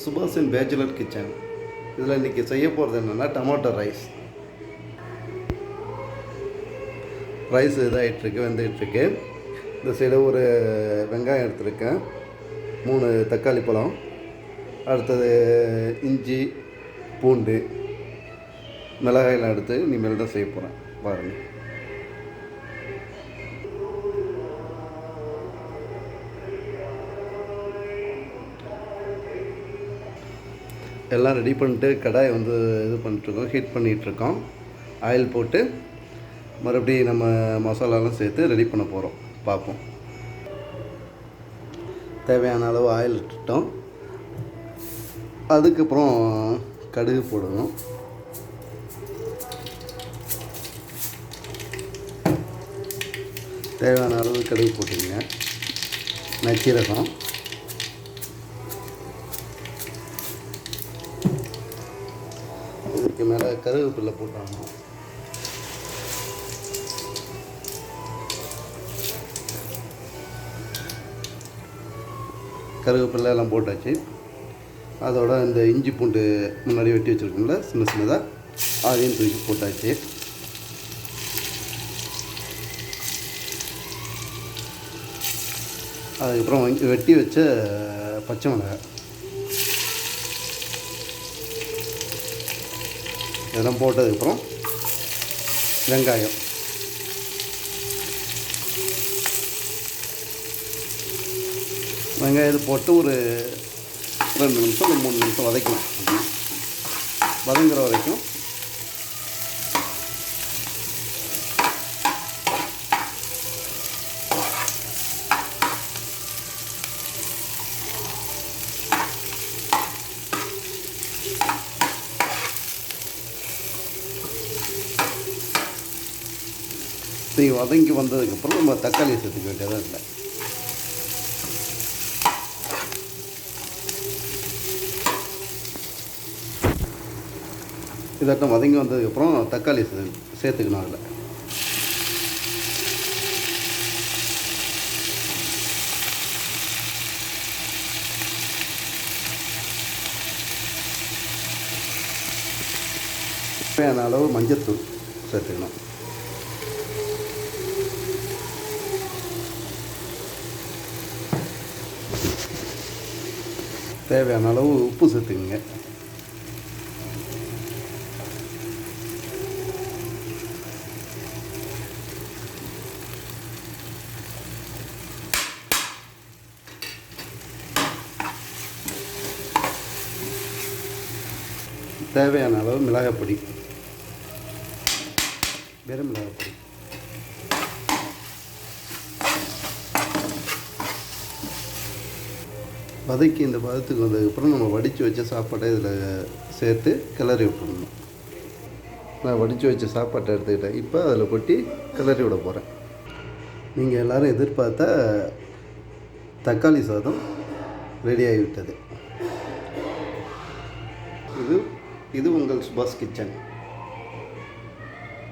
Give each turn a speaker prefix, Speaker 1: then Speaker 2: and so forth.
Speaker 1: சுபாஷின் bachelor kitchen. இதில் இன்றைக்கி செய்ய போகிறது என்னென்னா டொமேட்டோ ரைஸ். ரைஸ் இதாகிட்டுருக்கு, வெந்துகிட்ருக்கு. இந்த சைடு ஒரு வெங்காயம் எடுத்துருக்கேன், 3 தக்காளி பழம், அடுத்தது இஞ்சி பூண்டு மிளகாயெல்லாம் எடுத்து இனிமேல் தான் செய்ய போகிறேன். பாருங்கள். எல்லாம் ரெடி பண்ணிட்டு கடாயை இது பண்ணிட்டுருக்கோம், ஹீட் பண்ணிகிட்ருக்கோம். ஆயில் போட்டு மறுபடியும் நம்ம மசாலாலாம் சேர்த்து ரெடி பண்ண போகிறோம். பார்ப்போம். தேவையான அளவு ஆயில் இட்டுட்டோம். அதுக்கப்புறம் கடுகு போடணும். தேவையான அளவு கடுகு போட்டுங்க. நச்சீரகம், இதுக்கு மேலே கருவேப்பிலை போட்டாங்க. கருவேப்பிலை எல்லாம் போட்டாச்சு. அதோட இந்த இஞ்சி பூண்டு முன்னாடி வெட்டி வச்சுருக்கோம்ல சின்ன சின்னதாக, அதையும் தூக்கி போட்டாச்சு. அதுக்கப்புறம் வெட்டி வச்ச பச்சை மிளகாய் இதெல்லாம் போட்டதுக்கப்புறம் வெங்காயம், வெங்காயத்தை போட்டு ஒரு 2 நிமிஷம் 3 நிமிஷம் வதக்கணும். வதங்குற வரைக்கும் வதங்கி வந்ததுக்கப்புறம் நம்ம தக்காளியை சேர்த்துக்க வேண்டியதாக இல்லை. இதாட்டம் வதங்கி வந்ததுக்கப்புறம் தக்காளி சேர்த்துக்கணும். அதில் தேவையான அளவு மஞ்சத்தூள் சேர்த்துக்கணும். தேவையான அளவு உப்பு சேர்த்துக்குங்க. தேவையான அளவு மிளகாய் பொடி, வெறும் மிளகாய் பொடி. வதக்கி இந்த பதத்துக்கு வந்ததுக்கப்புறம் நம்ம வடித்து வச்ச சாப்பாட்டை இதில் சேர்த்து கிளறி விட்டுடணும். நான் வடித்து வச்ச சாப்பாட்டை எடுத்துக்கிட்டேன். இப்போ அதில் கொட்டி கிளறி விட போகிறேன். நீங்கள் எல்லோரும் எதிர்பார்த்த தக்காளி சாதம் ரெடி ஆகிவிட்டது. இது உங்கள் சுபாஷ் கிச்சன்.